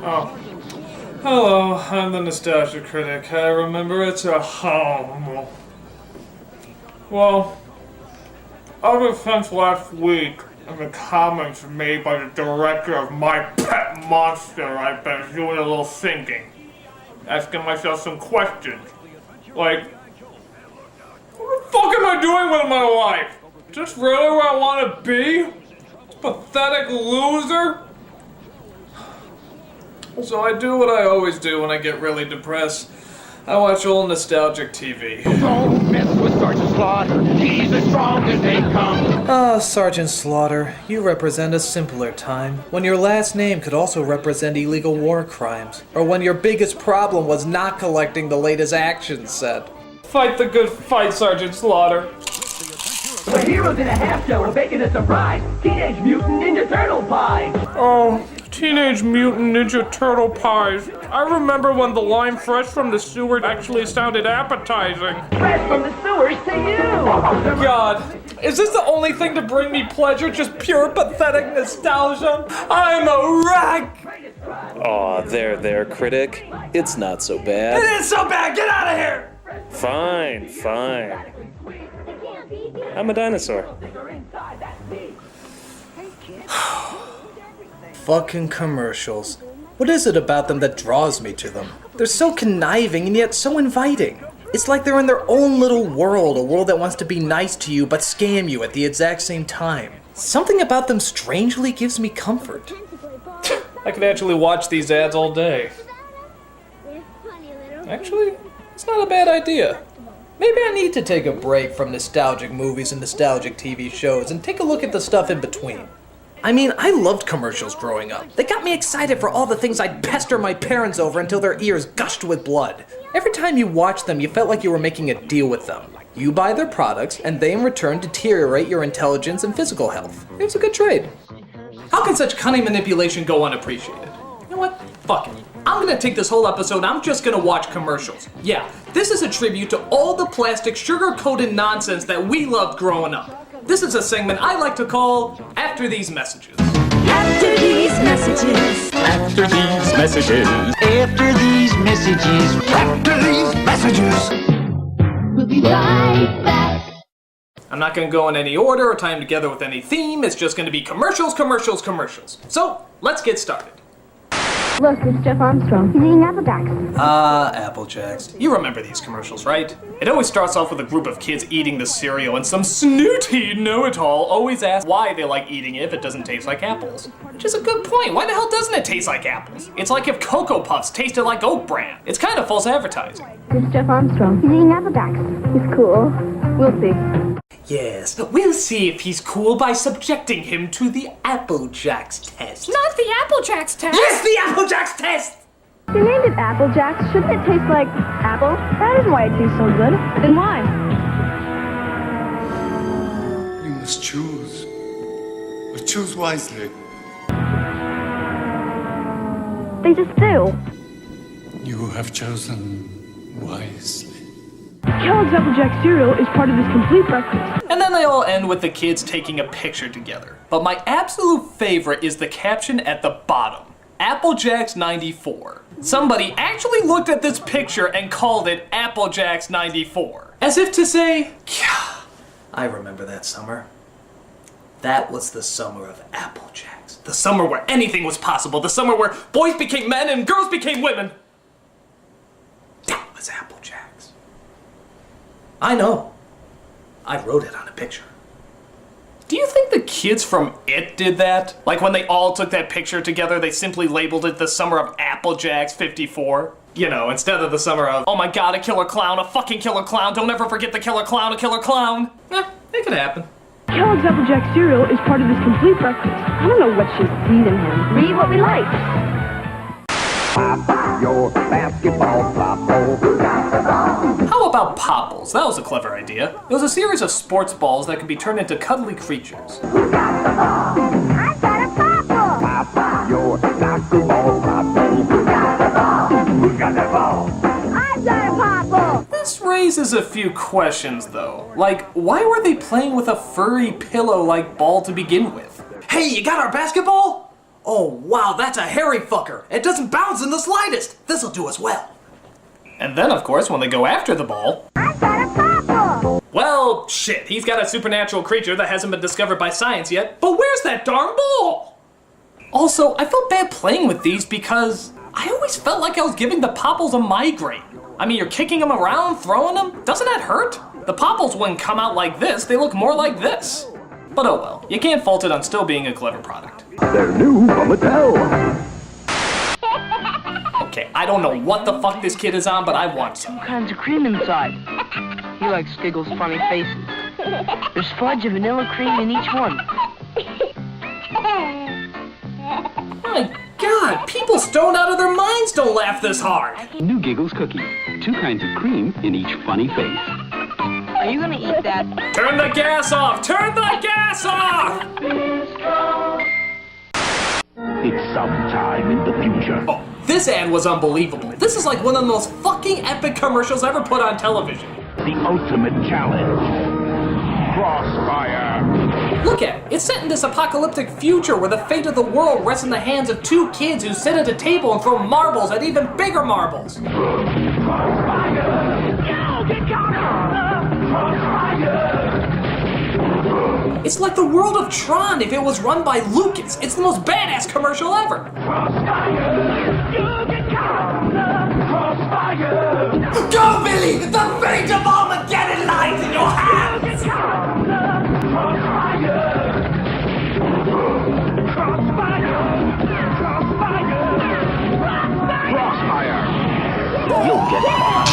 Oh. Hello, I'm the Nostalgia Critic. I remember it's a home. Well, ever since last week, in the comments made by the director of My Pet Monster, I've been doing a little thinking. Asking myself some questions. Like, what the fuck am I doing with my life? Is this really where I want to be? Pathetic loser? So I do what I always do when I get really depressed. I watch old nostalgic TV. Don't mess with Sergeant Slaughter. He's as strong as they come. Ah, Sergeant Slaughter, you represent a simpler time, when your last name could also represent illegal war crimes, or when your biggest problem was not collecting the latest action set. Fight the good fight, Sergeant Slaughter. The heroes in a half show are making a surprise. Teenage Mutant Ninja Turtle pies. Oh, Teenage Mutant Ninja Turtle pies. I remember when the line fresh from the sewer actually sounded appetizing. Fresh from the sewers to you. God, is this the only thing to bring me pleasure? Just pure pathetic nostalgia? I'm a wreck! Aw, there, Critic. It's not so bad. It is so bad! Get out of here! Fine. I'm a dinosaur. Fucking commercials. What is it about them that draws me to them? They're so conniving and yet so inviting. It's like they're in their own little world, a world that wants to be nice to you but scam you at the exact same time. Something about them strangely gives me comfort. I could actually watch these ads all day. Actually, it's not a bad idea. Maybe I need to take a break from nostalgic movies and nostalgic TV shows and take a look at the stuff in between. I mean, I loved commercials growing up. They got me excited for all the things I'd pester my parents over until their ears gushed with blood. Every time you watched them, you felt like you were making a deal with them. You buy their products, and they in return deteriorate your intelligence and physical health. It was a good trade. How can such cunning manipulation go unappreciated? You know what? Fuck it. I'm gonna take this whole episode, I'm just gonna watch commercials. Yeah, this is a tribute to all the plastic, sugar-coated nonsense that we loved growing up. This is a segment I like to call After These Messages. After these messages. After these messages. After these messages. After these messages. We'll be right back. I'm not gonna go in any order or tie them together with any theme, it's just gonna be commercials. So, let's get started. Look, it's Jeff Armstrong. He's eating Apple Jacks. Apple Jacks. You remember these commercials, right? It always starts off with a group of kids eating the cereal, and some snooty know-it-all always asks why they like eating it if it doesn't taste like apples. Which is a good point. Why the hell doesn't it taste like apples? It's like if Cocoa Puffs tasted like Oak Bran. It's kind of false advertising. It's Jeff Armstrong. He's eating Apple Jacks. He's cool. We'll see. Yes, we'll see if he's cool by subjecting him to the Apple Jacks test. Not the Apple Jacks test. Yes, the Apple Jacks test! They named it Apple Jacks. Shouldn't it taste like apple? That isn't why it tastes so good. Then why? You must choose. But choose wisely. They just do. You have chosen wisely. Kellogg's Apple Jack cereal is part of this complete breakfast. And then they all end with the kids taking a picture together. But my absolute favorite is the caption at the bottom. Applejacks 94. Somebody actually looked at this picture and called it Applejacks 94. As if to say, yeah, I remember that summer. That was the summer of Applejacks. The summer where anything was possible. The summer where boys became men and girls became women. That was Applejacks. I know. I wrote it on a picture. Do you think the kids from It did that? Like when they all took that picture together, they simply labeled it the summer of Applejacks 54? You know, instead of the summer of, oh my god, a killer clown, a fucking killer clown, don't ever forget the killer clown, a killer clown. It could happen. Kellogg's Apple Jack cereal is part of this complete breakfast. I don't know what she's feeding him. Read what we like. Your basketball flop. How about Popples? That was a clever idea. It was a series of sports balls that could be turned into cuddly creatures. Who got the ball? I got a popple. Papa, your basketball flop. Who got the ball? Who got the ball? I got a popple. This raises a few questions though. Like, why were they playing with a furry pillow-like ball to begin with? Hey, you got our basketball? Oh, wow, that's a hairy fucker. It doesn't bounce in the slightest. This'll do us well. And then, of course, when they go after the ball... I got a purple. Well, shit, he's got a supernatural creature that hasn't been discovered by science yet, but where's that darn ball? Also, I felt bad playing with these because I always felt like I was giving the Popples a migraine. I mean, you're kicking them around, throwing them, doesn't that hurt? The Popples wouldn't come out like this, they look more like this. But oh well, you can't fault it on still being a clever product. They're new from Mattel. Okay, I don't know what the fuck this kid is on, but I want some. Kinds of cream inside. He likes Giggle's funny faces. There's fudge and vanilla cream in each one. My God, people stoned out of their minds don't laugh this hard. New Giggles cookie. 2 kinds of cream in each funny face. Are you gonna eat that? Turn the gas off! Turn the gas off! It's sometime in the future. Oh, this ad was unbelievable. This is like one of the most fucking epic commercials ever put on television. The ultimate challenge. Crossfire. Look at it. It's set in this apocalyptic future where the fate of the world rests in the hands of 2 kids who sit at a table and throw marbles at even bigger marbles. It's like the world of Tron if it was run by Lucas. It's the most badass commercial ever. Go, Billy! The fate of Armageddon lies in your hands! Crossfire. You'll get caught.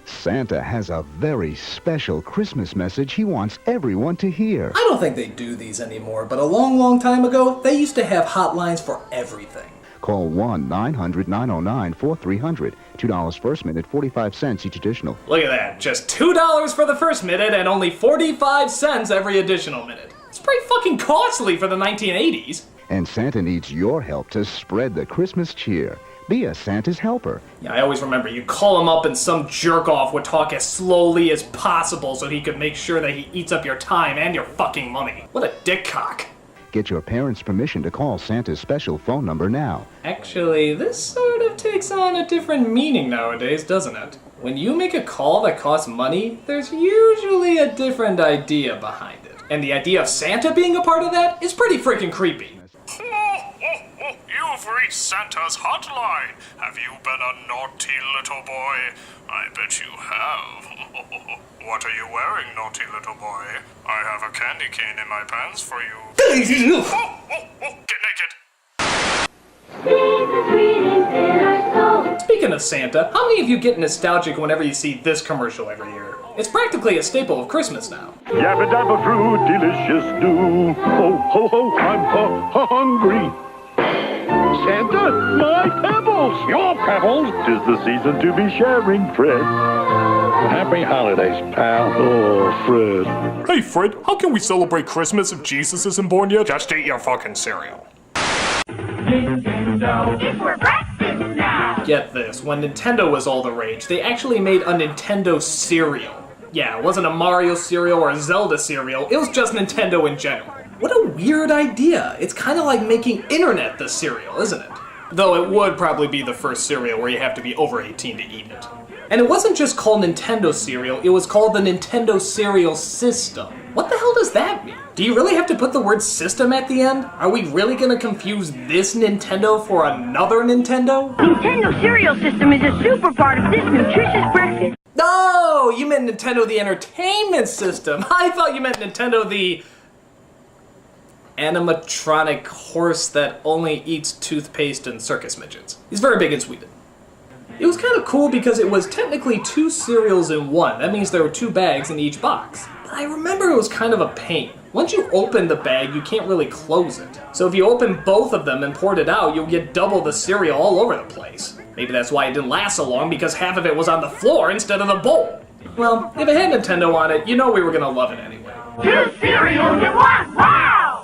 Santa has a very special Christmas message he wants everyone to hear. I don't think they do these anymore, but a long, long time ago, they used to have hotlines for everything. Call 1-900-909-4300. $2 first minute, 45 cents each additional. Look at that, just $2 for the first minute and only 45 cents every additional minute. It's pretty fucking costly for the 1980s. And Santa needs your help to spread the Christmas cheer. Be a Santa's helper. Yeah, I always remember you call him up and some jerk-off would talk as slowly as possible so he could make sure that he eats up your time and your fucking money. What a dick cock. Get your parents' permission to call Santa's special phone number now. Actually, this sort of takes on a different meaning nowadays, doesn't it? When you make a call that costs money, there's usually a different idea behind it. And the idea of Santa being a part of that is pretty freaking creepy. You've reached Santa's hotline. Have you been a naughty little boy? I bet you have. What are you wearing, naughty little boy? I have a candy cane in my pants for you. Get naked. Speaking of Santa, how many of you get nostalgic whenever you see this commercial every year? It's practically a staple of Christmas now. Yabba dabba fruit, delicious do. Ho ho ho, I'm hungry. Santa, my pebbles! Your pebbles! 'Tis the season to be sharing, Fred. Happy holidays, pal. Oh, Fred. Hey, Fred, how can we celebrate Christmas if Jesus isn't born yet? Just eat your fucking cereal. It's for breakfast now. Get this, when Nintendo was all the rage, they actually made a Nintendo cereal. Yeah, it wasn't a Mario cereal or a Zelda cereal, it was just Nintendo in general. What a weird idea. It's kind of like making internet the cereal, isn't it? Though it would probably be the first cereal where you have to be over 18 to eat it. And it wasn't just called Nintendo cereal, it was called the Nintendo Cereal System. What the hell does that mean? Do you really have to put the word system at the end? Are we really gonna confuse this Nintendo for another Nintendo? Nintendo Cereal System is a super part of this nutritious breakfast. No, you meant Nintendo the Entertainment System. I thought you meant Nintendo the animatronic horse that only eats toothpaste and circus midgets. He's very big in Sweden. It was kind of cool because it was technically 2 cereals in one. That means there were 2 bags in each box. But I remember it was kind of a pain. Once you open the bag, you can't really close it. So if you open both of them and poured it out, you'll get double the cereal all over the place. Maybe that's why it didn't last so long, because half of it was on the floor instead of the bowl. Well, if it had Nintendo on it, you know we were gonna love it anyway. 2 cereals in one! Wow!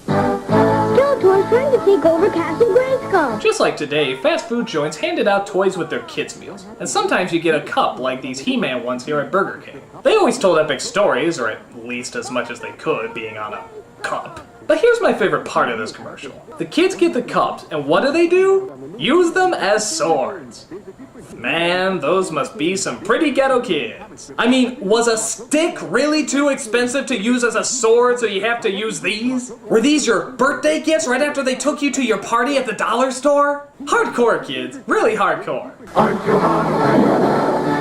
Skeletor's trying to take over Castle Grayskull. Just like today, fast food joints handed out toys with their kids' meals, and sometimes you get a cup like these He-Man ones here at Burger King. They always told epic stories, or at least as much as they could, being on a cup. But here's my favorite part of this commercial. The kids get the cups, and what do? Use them as swords. Man, those must be some pretty ghetto kids. I mean, was a stick really too expensive to use as a sword, so you have to use these? Were these your birthday gifts right after they took you to your party at the dollar store? Hardcore, kids. Really hardcore. Aren't you hungry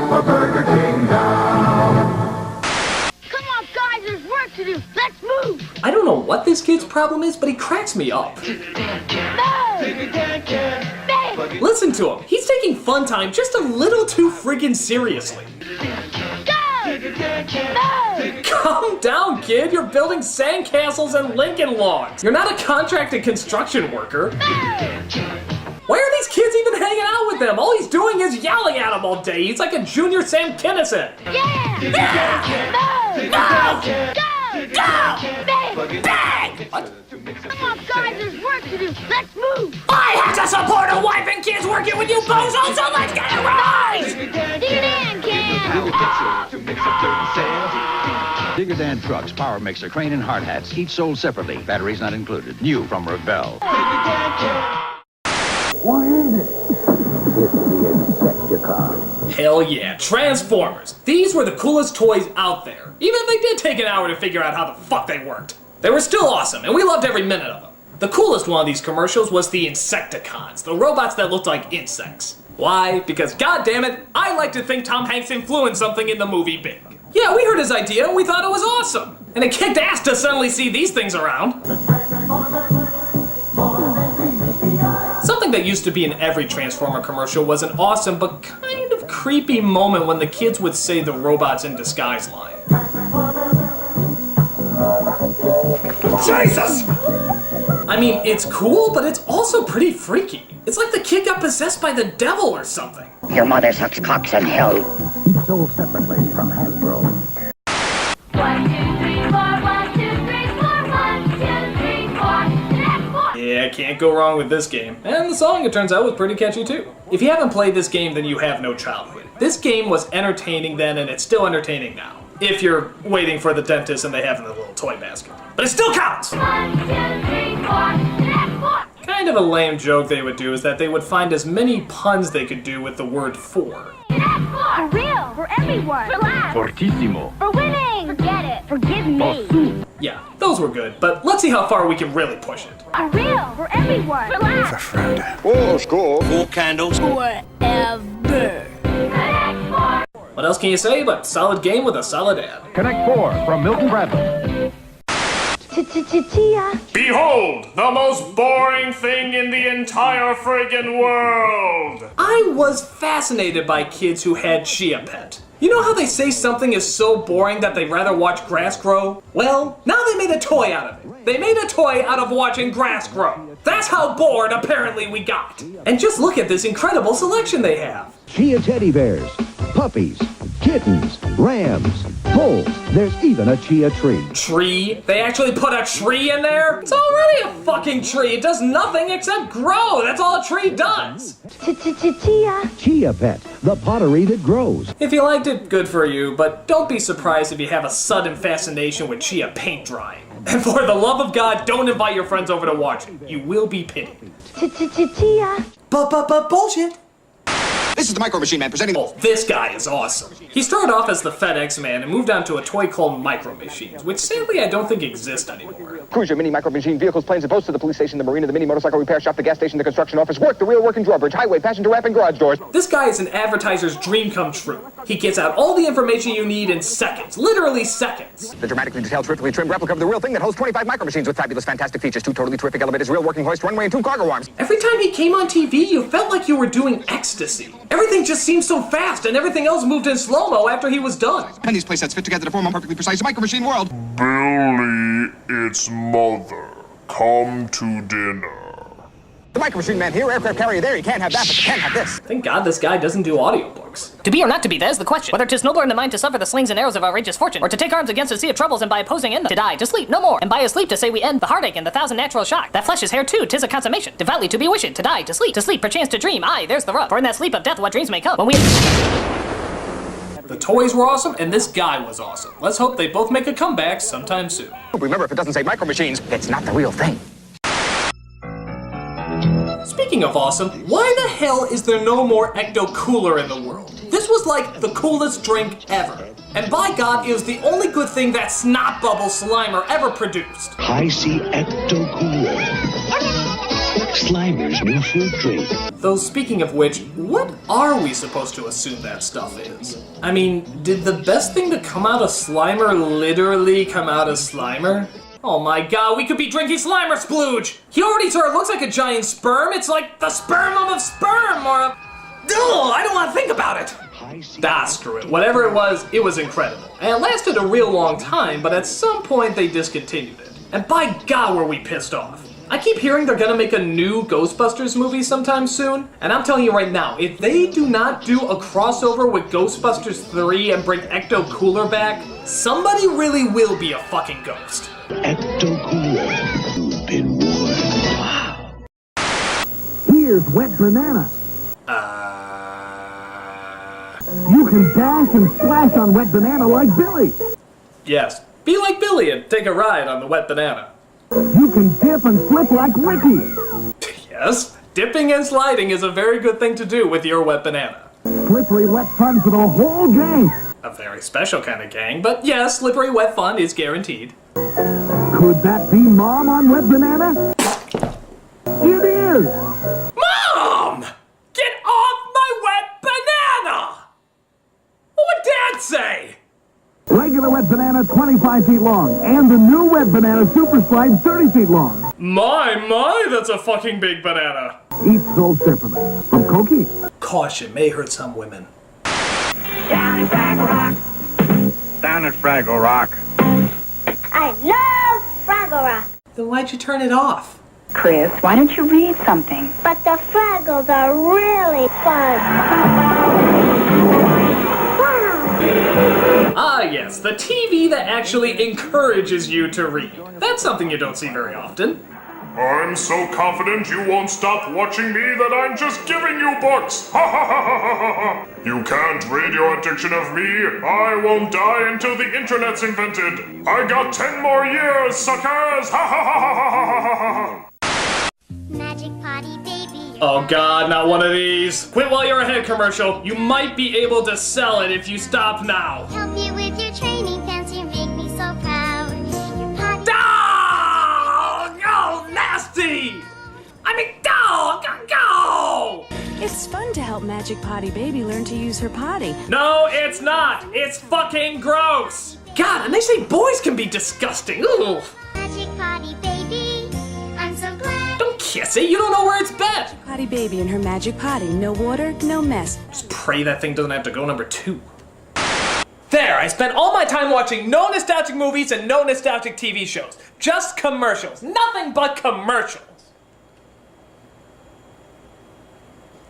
for Burger King now? Come on, guys, there's work to do. Let's move. I don't know what this kid's problem is, but he cracks me up. Listen to him. He's taking fun time just a little too friggin' seriously. Calm down, kid. You're building sandcastles and Lincoln logs. You're not a contracted construction worker. Why are these kids even hanging out with him? All he's doing is yelling at them all day. He's like a junior Sam Kinison. Bang! What? Come on, guys, there's work to do. Let's move. I have to support a wife and kids working with you bozos, so let's get a rise! Digger Dan can. Digger Dan trucks, power mixer, crane, and hard hats, each sold separately. Batteries not included. New from Revell. What is it? It's the Insecticon. Hell yeah, Transformers. These were the coolest toys out there. Even if they did take an hour to figure out how the fuck they worked. They were still awesome, and we loved every minute of them. The coolest one of these commercials was the Insecticons, the robots that looked like insects. Why? Because goddammit, I like to think Tom Hanks influenced something in the movie big. Yeah, we heard his idea and we thought it was awesome. And it kicked ass to suddenly see these things around. Something that used to be in every Transformer commercial was an awesome but kind of creepy moment when the kids would say the robots in disguise line. Jesus! I mean, it's cool, but it's also pretty freaky. It's like the kid got possessed by the devil or something. Your mother sucks cocks in hell. Each sold separately from Hasbro. 1, 2, 3, 4. 1, 2, 3, 4. 1, 2, 3, 4. Next 4. Yeah, can't go wrong with this game. And the song, it turns out, was pretty catchy too. If you haven't played this game, then you have no childhood. This game was entertaining then, and it's still entertaining now. If you're waiting for the dentist and they have in the little toy basket. But it still counts! 1, 2, 3, 4. Next 4. Kind of a lame joke they would do is that they would find as many puns they could do with the word for. For real, for everyone. For laughs. Fortissimo. For winning. Forget it. Forgive me. Yeah, those were good, but let's see how far we can really push it. For real, for everyone. For laughs. Oh, score. 4 candles. Forever. What else can you say but solid game with a solid ad? Connect 4 from Milton Bradley. Chia. Behold, the most boring thing in the entire friggin' world! I was fascinated by kids who had Chia Pet. You know how they say something is so boring that they'd rather watch grass grow? Well, now they made a toy out of it. They made a toy out of watching grass grow. That's how bored apparently we got. And just look at this incredible selection they have. Chia teddy bears, puppies, kittens, rams, bulls. There's even a chia tree. Tree? They actually put a tree in there? It's already a fucking tree. It does nothing except grow. That's all a tree does. Chia. Chia Pet, the pottery that grows. If you liked it, good for you, but don't be surprised if you have a sudden fascination with chia paint drying. And for the love of God, don't invite your friends over to watch it. You will be pitied. Chia. Bullshit. This is the Micro Machine Man presenting... Oh, this guy is awesome. He started off as the FedEx Man and moved on to a toy called Micro Machines, which sadly I don't think exist anymore. Cruiser, mini, micro machine, vehicles, planes, and boats to the police station, the marina, the mini motorcycle repair shop, the gas station, the construction office, work, the real working drawbridge, highway, passenger ramp, and garage doors. This guy is an advertiser's dream come true. He gets out all the information you need in seconds, literally seconds. The dramatically detailed, terrifically trimmed replica of the real thing that holds 25 micro machines with fabulous, fantastic features, 2 totally terrific elevators, real working hoist, runway, and 2 cargo arms. Every time he came on TV, you felt like you were doing ecstasy. Everything just seemed so fast, and everything else moved in slow-mo after he was done. And these playsets fit together to form a perfectly precise micro machine world. Billy, it's mother. Come to dinner. The Micro Machine Man here, aircraft carrier there. You can't have that, but you can have this. Thank God this guy doesn't do audiobook. jokes. To be or not to be, that is the question. Whether 'tis nobler in the mind to suffer the slings and arrows of outrageous fortune, or to take arms against a sea of troubles and by opposing in them, to die, to sleep, no more, and by a sleep to say we end the heartache and the thousand natural shock. That flesh is hair too, 'tis a consummation. Devoutly to be wished, to die, to sleep, perchance to dream, aye, there's the rub. For in that sleep of death what dreams may come, when we... The toys were awesome, and this guy was awesome. Let's hope they both make a comeback sometime soon. Remember, if it doesn't say Micro Machines, it's not the real thing. Speaking of awesome, why the hell is there no more Ecto Cooler in the world? This was like the coolest drink ever. And by God, it was the only good thing that Snot Bubble Slimer ever produced. I see Ecto Cooler. Slimer's new fruit drink. Though speaking of which, what are we supposed to assume that stuff is? I mean, did the best thing to come out of Slimer literally come out of Slimer? Oh my God, we could be drinking Slimer Splooge! He already sort of looks like a giant sperm. It's like the sperm of sperm, or a... Ugh, I don't want to think about it! Screw it. Whatever it was incredible. And it lasted a real long time, but at some point they discontinued it. And by God were we pissed off. I keep hearing they're gonna make a new Ghostbusters movie sometime soon, and I'm telling you right now, if they do not do a crossover with Ghostbusters 3 and bring Ecto Cooler back, somebody really will be a fucking ghost. Ecto Cooler. You've been warned. Wow. Here's Wet Banana. You can dash and splash on Wet Banana like Billy. Yes, be like Billy and take a ride on the Wet Banana. You can dip and slip like Ricky. Yes, dipping and sliding is a very good thing to do with your Wet Banana. Slippery wet fun for the whole gang. A very special kind of gang, but yes, slippery wet fun is guaranteed. Could that be Mom on Wet Banana? It is! Mom! Get off my Wet Banana! What would Dad say? Regular Wet Banana 25 feet long, and the new Wet Banana Super Slide 30 feet long. My, that's a fucking big banana. Each sold separately. From Cokie. Caution, may hurt some women. Down at Fraggle Rock. Down at Fraggle Rock. I love Fraggle Rock. Then why'd you turn it off? Chris, why don't you read something? But the Fraggles are really fun. Ah yes, the TV that actually encourages you to read. That's something you don't see very often. I'm so confident you won't stop watching me that I'm just giving you books! Ha ha ha ha ha ha! You can't read your addiction of me! I won't die until the internet's invented! I got 10 more years, suckers! Ha ha ha ha ha ha ha ha! Magic Potty Baby. Oh God, not one of these. Quit while you're ahead commercial. You might be able to sell it if you stop now. Help you with your training pants, you make me so proud. Your potty... Oh, nasty! I mean, go! It's fun to help Magic Potty Baby learn to use her potty. No, it's not! It's fucking gross! God, and they say boys can be disgusting. Ugh. Magic Potty Baby, I'm so glad. Don't kiss it, you don't know where it's been. Potty Baby and her magic potty. No water, no mess. Just pray that thing doesn't have to go number 2. There, I spent all my time watching no nostalgic movies and no nostalgic TV shows. Just commercials. Nothing but commercials.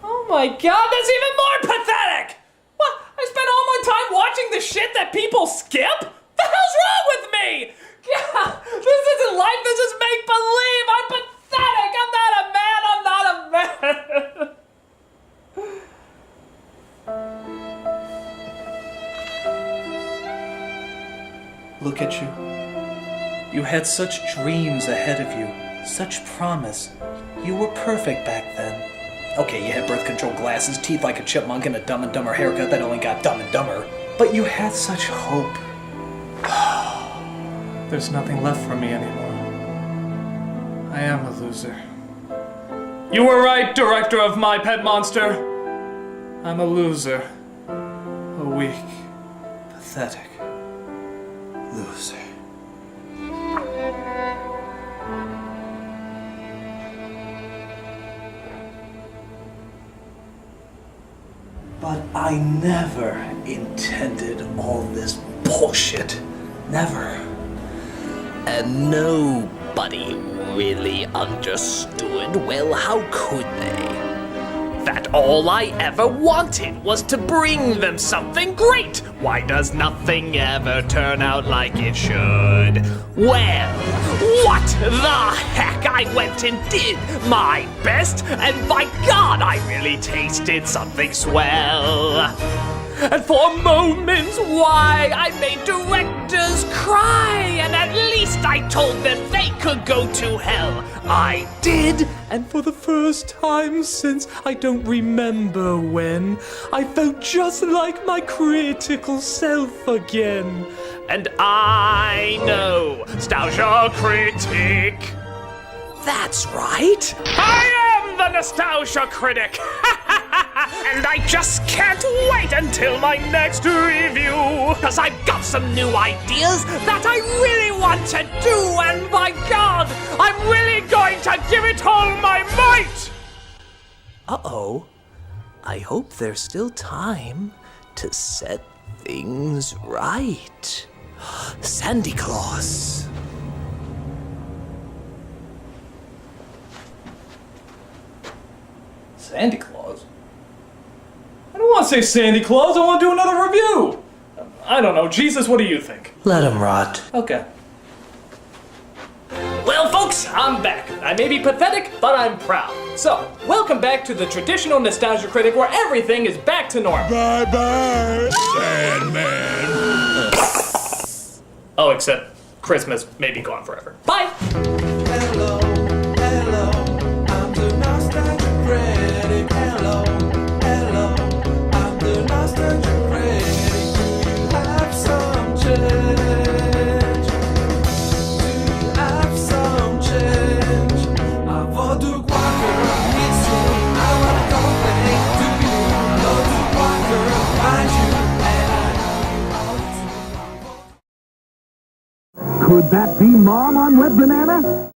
Oh my God, that's even more pathetic! What? I spent all my time watching the shit that people skip? The hell's wrong with me? God, this isn't life, this is make-believe! I'm pathetic! I'm not a man, I'm not a man! Look at you. You had such dreams ahead of you, such promise. You were perfect back then. Okay, you had birth control glasses, teeth like a chipmunk, and a Dumb and Dumber haircut that only got dumb and dumber. But you had such hope. There's nothing left for me anymore. I am a loser. You were right, director of My Pet Monster. I'm a loser. A weak, pathetic loser. But I never intended all this bullshit. Never. And nobody really understood. Well, how could they? That all I ever wanted was to bring them something great. Why does nothing ever turn out like it should? Well, what the heck? I went and did my best, and by God, I really tasted something swell. And for moments, why, I made directors cry, and at least I told them they could go to hell. I did, and for the first time since I don't remember when, I felt just like my critical self again. And I know, Nostalgia Critic. That's right, I am the Nostalgia Critic. And I just can't wait until my next review, cause I've got some new ideas that I really want to do, and by God, I'm really going to give it all my might! Uh-oh. I hope there's still time to set things right. Sandy Claus. Sandy Claus? I don't want to say Sandy Claus, I want to do another review! I don't know, Jesus, what do you think? Let him rot. Okay. Well, folks, I'm back. I may be pathetic, but I'm proud. So, welcome back to the traditional Nostalgia Critic where everything is back to normal. Bye-bye, Sandman. Oh, except Christmas may be gone forever. Bye! Hello, hello, I'm the Nostalgia Critic. Hello, hello, I'm the Nostalgia Critic. Do you have some change? Do you have some change? I want to Walker, it's true, I want to complain to you. Go to Walker, find you, and I know you all the truth. Could that be Mom on Red Banana?